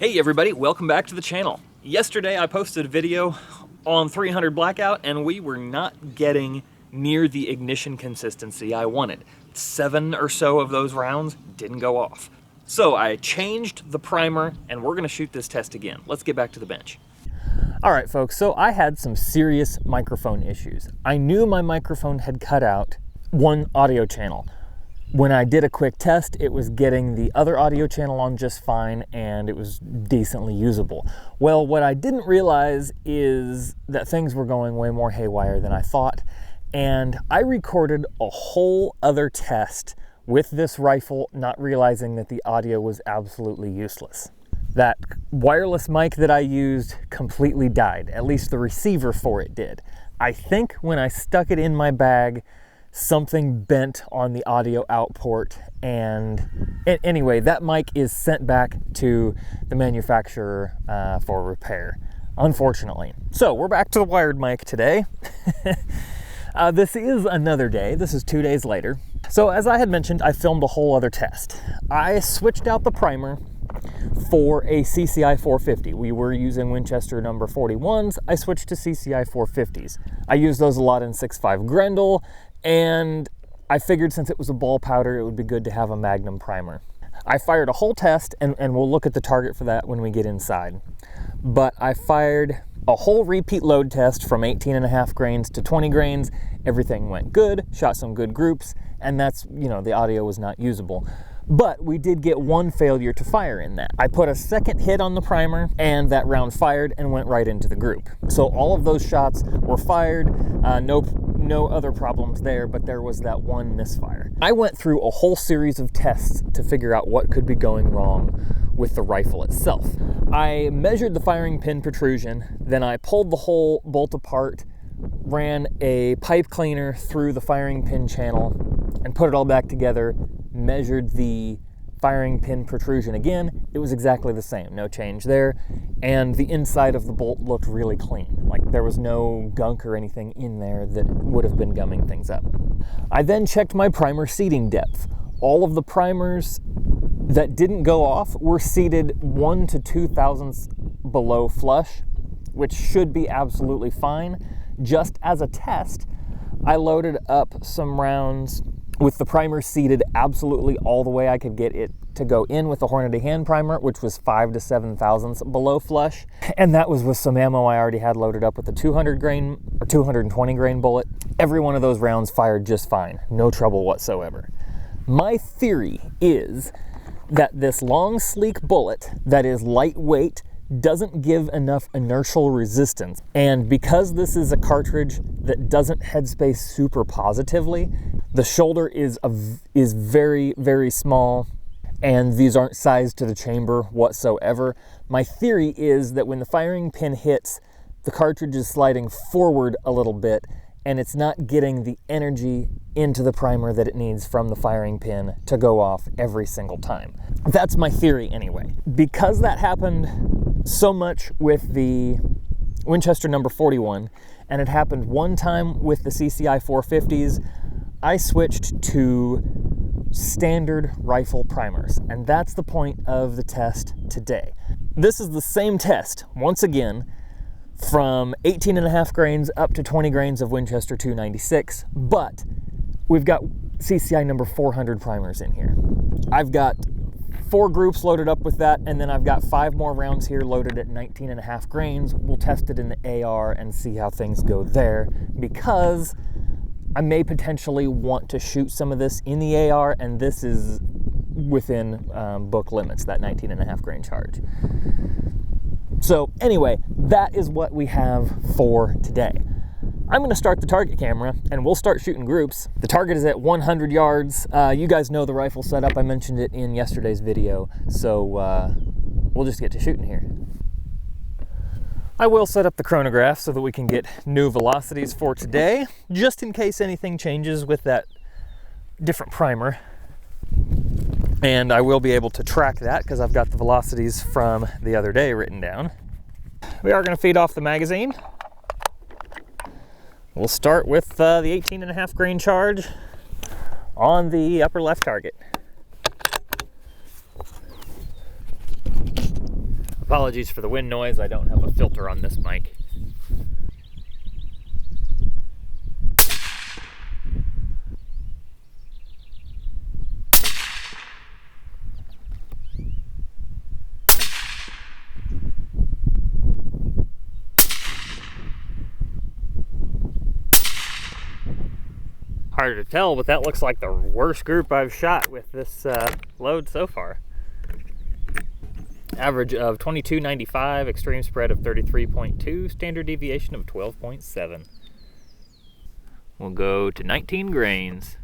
Hey everybody, welcome back to the channel. Yesterday I posted a video on 300 blackout and we were not getting near the ignition consistency I wanted. 7 or so of those rounds didn't go off. So I changed the primer and we're gonna shoot this test again. Let's get back to the bench. All right folks, so I had some serious microphone issues. I knew my microphone had cut out one audio channel. When I did a quick test, it was getting the other audio channel on just fine and it was decently usable. Well, what I didn't realize is that things were going way more haywire than I thought. And I recorded a whole other test with this rifle, not realizing that the audio was absolutely useless. That wireless mic that I used completely died, at least the receiver for it did. I think when I stuck it in my bag, something bent on the audio out port, and anyway, that mic is sent back to the manufacturer for repair, unfortunately. So we're back to the wired mic today. This is another day. This is 2 days later. So as I had mentioned, I filmed a whole other test. I switched out the primer for a CCI 450. We were using Winchester number 41s. I switched to CCI 450s. I use those a lot in 6.5 Grendel, and I figured since it was a ball powder, it would be good to have a Magnum primer. I fired a whole test, and we'll look at the target for that when we get inside. But I fired a whole repeat load test from 18.5 grains to 20 grains. Everything went good, shot some good groups, and that's, you know, the audio was not usable. But we did get one failure to fire in that. I put a second hit on the primer and that round fired and went right into the group. So all of those shots were fired, no other problems there, but there was that one misfire. I went through a whole series of tests to figure out what could be going wrong with the rifle itself. I measured the firing pin protrusion, then I pulled the whole bolt apart, ran a pipe cleaner through the firing pin channel, and put it all back together, measured the firing pin protrusion again. It was exactly the same, no change there. And the inside of the bolt looked really clean. Like there was no gunk or anything in there that would have been gumming things up. I then checked my primer seating depth. All of the primers that didn't go off were seated 1 to 2 thousandths below flush, which should be absolutely fine. Just as a test, I loaded up some rounds with the primer seated absolutely all the way I could get it to go in with the Hornady hand primer, which was 5 to 7 thousandths below flush. And that was with some ammo I already had loaded up with the 200 grain or 220 grain bullet. Every one of those rounds fired just fine, no trouble whatsoever. My theory is that this long, sleek bullet that is lightweight doesn't give enough inertial resistance. And because this is a cartridge that doesn't headspace super positively, the shoulder is very, very small, and these aren't sized to the chamber whatsoever. My theory is that when the firing pin hits, the cartridge is sliding forward a little bit, and it's not getting the energy into the primer that it needs from the firing pin to go off every single time. That's my theory anyway. Because that happened so much with the Winchester number 41, and it happened one time with the CCI 450s, I switched to standard rifle primers, and that's the point of the test today. This is the same test, once again, from 18.5 grains up to 20 grains of Winchester 296, but we've got CCI number 400 primers in here. I've got 4 groups loaded up with that, and then I've got 5 more rounds here loaded at 19.5 grains. We'll test it in the AR and see how things go there, because I may potentially want to shoot some of this in the AR, and this is within book limits, that 19.5 grain charge. So anyway, that is what we have for today. I'm going to start the target camera and we'll start shooting groups. The target is at 100 yards. You guys know the rifle setup. I mentioned it in yesterday's video, so we'll just get to shooting here. I will set up the chronograph so that we can get new velocities for today, just in case anything changes with that different primer. And I will be able to track that because I've got the velocities from the other day written down. We are going to feed off the magazine. We'll start with the 18.5 grain charge on the upper left target. Apologies for the wind noise, I don't have a filter on this mic. Hard to tell, but that looks like the worst group I've shot with this load so far. Average of 22.95, extreme spread of 33.2, standard deviation of 12.7. We'll go to 19 grains.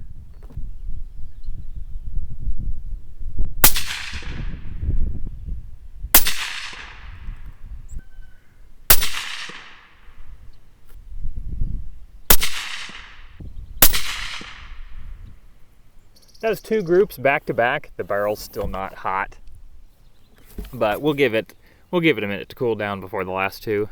Does two groups back to back. The barrel's still not hot, but we'll give it a minute to cool down before the last two.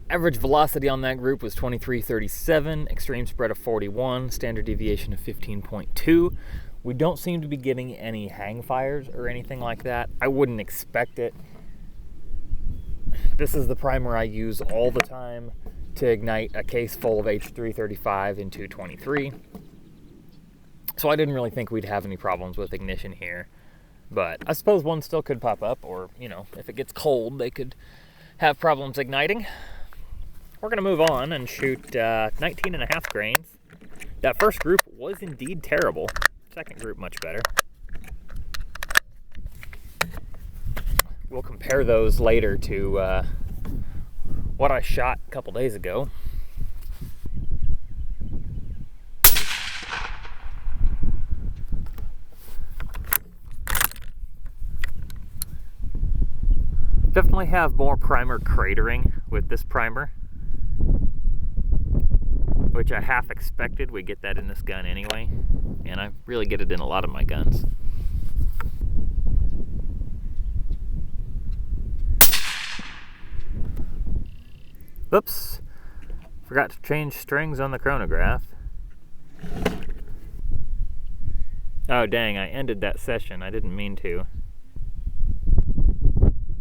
Average velocity on that group was 23.37, extreme spread of 41, standard deviation of 15.2. We don't seem to be getting any hang fires or anything like that. I wouldn't expect it. This is the primer I use all the time to ignite a case full of H335 in 223. So I didn't really think we'd have any problems with ignition here. But I suppose one still could pop up, or, you know, if it gets cold, they could have problems igniting. We're going to move on and shoot 19.5 grains. That first group was indeed terrible. Second group, much better. We'll compare those later to what I shot a couple days ago. Definitely have more primer cratering with this primer, which I half expected. We get that in this gun anyway, and I really get it in a lot of my guns. Oops, forgot to change strings on the chronograph. Oh dang, I ended that session. I didn't mean to.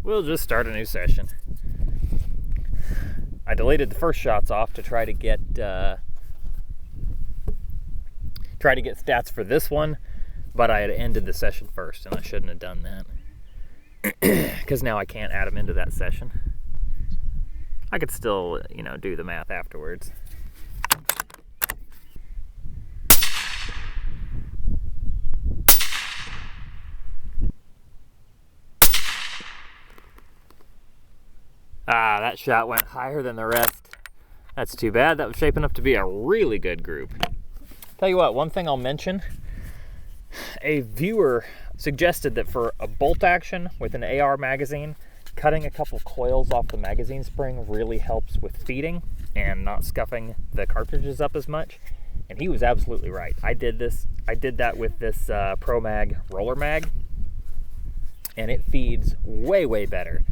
We'll just start a new session. I deleted the first shots off to try to get stats for this one, but I had ended the session first, and I shouldn't have done that because now I can't add them into that session. I could still, you know, do the math afterwards. Ah, that shot went higher than the rest. That's too bad. That was shaping up to be a really good group. Tell you what, one thing I'll mention. A viewer suggested that for a bolt action with an AR magazine, cutting a couple coils off the magazine spring really helps with feeding and not scuffing the cartridges up as much. And he was absolutely right. I did that with this Pro Mag roller mag, and it feeds way, way better.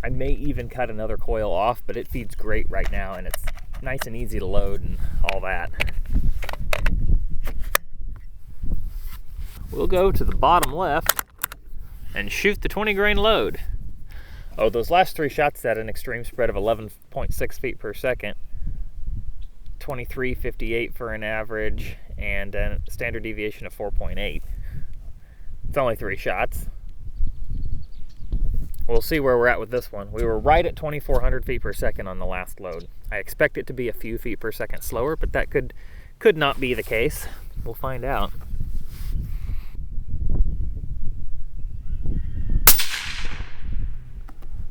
I may even cut another coil off, but it feeds great right now, and it's nice and easy to load and all that. We'll go to the bottom left and shoot the 20 grain load. Oh, those last three shots at an extreme spread of 11.6 feet per second, 23.58 for an average, and a standard deviation of 4.8. It's only three shots. We'll see where we're at with this one. We were right at 2,400 feet per second on the last load. I expect it to be a few feet per second slower, but that could not be the case. We'll find out.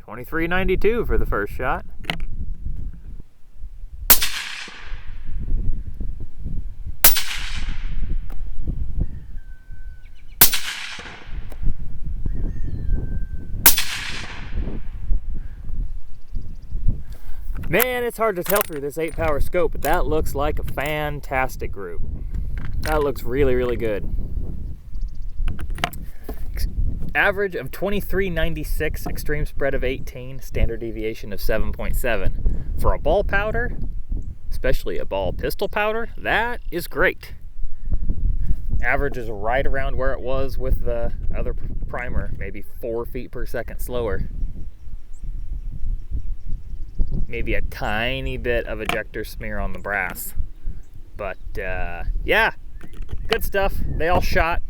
$23.92 for the first shot. Man, it's hard to tell through this 8-power scope, but that looks like a fantastic group. That looks really, really good. Average of 23.96, extreme spread of 18, standard deviation of 7.7. For a ball powder, especially a ball pistol powder, that is great. Average is right around where it was with the other primer, maybe 4 feet per second slower. maybe a tiny bit of ejector smear on the brass. But yeah, good stuff. They all shot.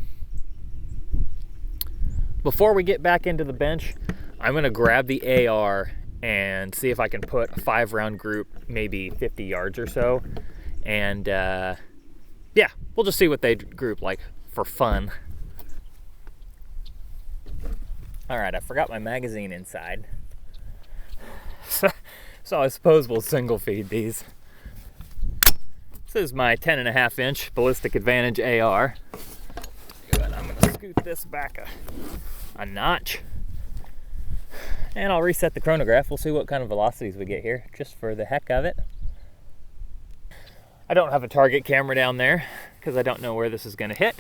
Before we get back into the bench, I'm gonna grab the AR and see if I can put a 5-round group, maybe 50 yards or so. And yeah, we'll just see what they group like for fun. All right, I forgot my magazine inside. So I suppose we'll single feed these. This is my 10.5-inch Ballistic Advantage AR. Good, I'm gonna scoot this back a notch. And I'll reset the chronograph. We'll see what kind of velocities we get here, just for the heck of it. I don't have a target camera down there because I don't know where this is gonna hit.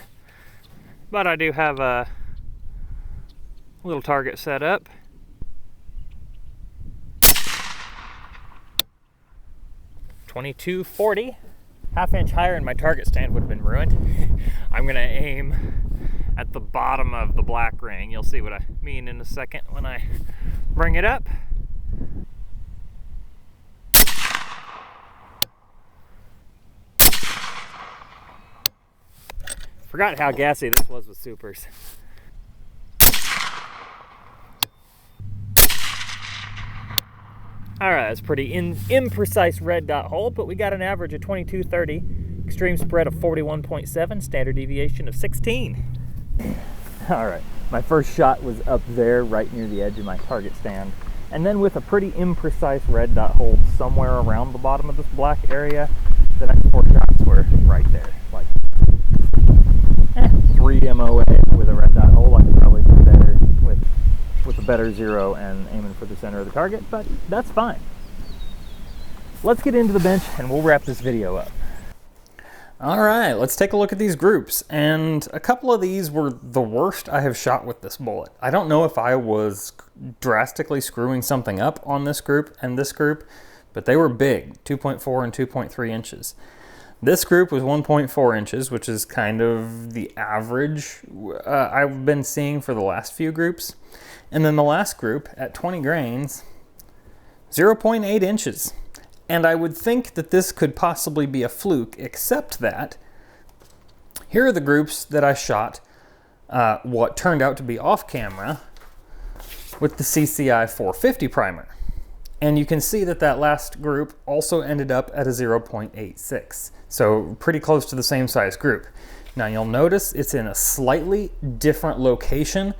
But I do have a little target set up. .2240, half-inch higher and my target stand would have been ruined. I'm gonna aim at the bottom of the black ring. You'll see what I mean in a second when I bring it up. Forgot how gassy this was with supers. All right, that's pretty imprecise red dot hole, but we got an average of 2230, extreme spread of 41.7, standard deviation of 16. All right, my first shot was up there right near the edge of my target stand. And then with a pretty imprecise red dot hole somewhere around the bottom of this black area, the next 4 shots were right there. Like 3 MOA with a red dot hole. I could probably do better with a better zero and aiming for the center of the target, but that's fine. Let's get into the bench and we'll wrap this video up. All right, let's take a look at these groups. And a couple of these were the worst I have shot with this bullet. I don't know if I was drastically screwing something up on this group and this group, but they were big, 2.4 and 2.3 inches. This group was 1.4 inches, which is kind of the average I've been seeing for the last few groups. And then the last group at 20 grains, 0.8 inches. And I would think that this could possibly be a fluke, except that here are the groups that I shot what turned out to be off camera with the CCI 450 primer. And you can see that that last group also ended up at a 0.86. So pretty close to the same size group. Now you'll notice it's in a slightly different location.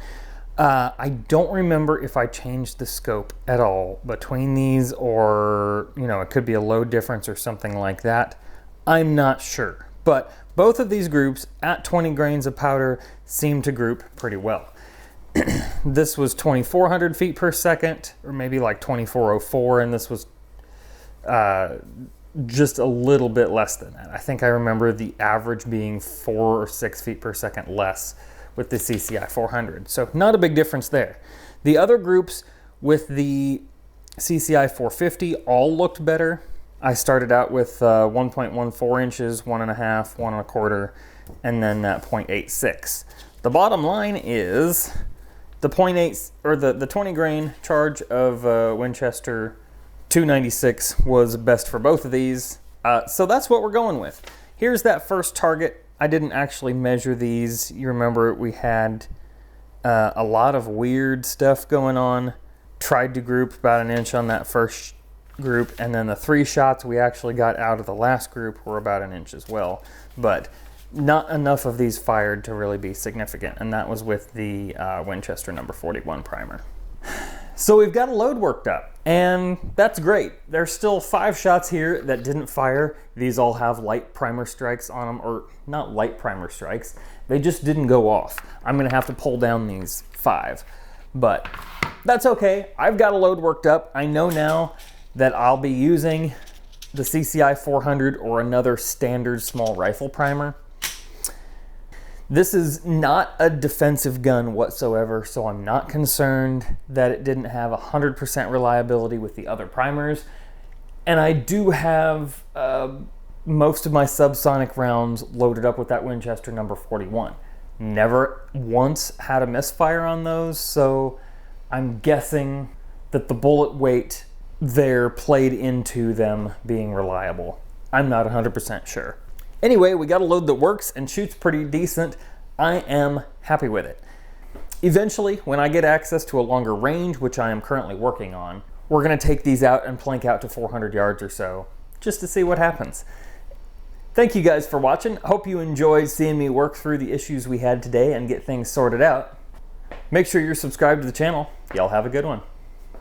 I don't remember if I changed the scope at all between these, or, you know, it could be a load difference or something like that. I'm not sure. But both of these groups at 20 grains of powder seem to group pretty well. This was 2,400 feet per second, or maybe like 2,404, and this was just a little bit less than that. I think I remember the average being 4 or 6 feet per second less with the CCI 400. So not a big difference there. The other groups with the CCI 450 all looked better. I started out with 1.14 inches, 1.5, 1.25, and then 0.86. The bottom line is the 0.8 or the 20 grain charge of Winchester 296 was best for both of these. So that's what we're going with. Here's that first target. I didn't actually measure these. You remember we had a lot of weird stuff going on. Tried to group about 1 inch on that first group, and then the 3 shots we actually got out of the last group were about 1 inch as well. But not enough of these fired to really be significant, and that was with the Winchester number 41 primer. So we've got a load worked up, and that's great. There's still 5 shots here that didn't fire. These all have light primer strikes on them, or not light primer strikes. They just didn't go off. I'm gonna have to pull down these 5, but that's okay. I've got a load worked up. I know now that I'll be using the CCI 400 or another standard small rifle primer. This is not a defensive gun whatsoever, so I'm not concerned that it didn't have 100% reliability with the other primers. And I do have most of my subsonic rounds loaded up with that Winchester number 41. Never once had a misfire on those, so I'm guessing that the bullet weight there played into them being reliable. I'm not 100% sure. Anyway, we got a load that works and shoots pretty decent. I am happy with it. Eventually, when I get access to a longer range, which I am currently working on, we're gonna take these out and plank out to 400 yards or so, just to see what happens. Thank you guys for watching. Hope you enjoyed seeing me work through the issues we had today and get things sorted out. Make sure you're subscribed to the channel. Y'all have a good one.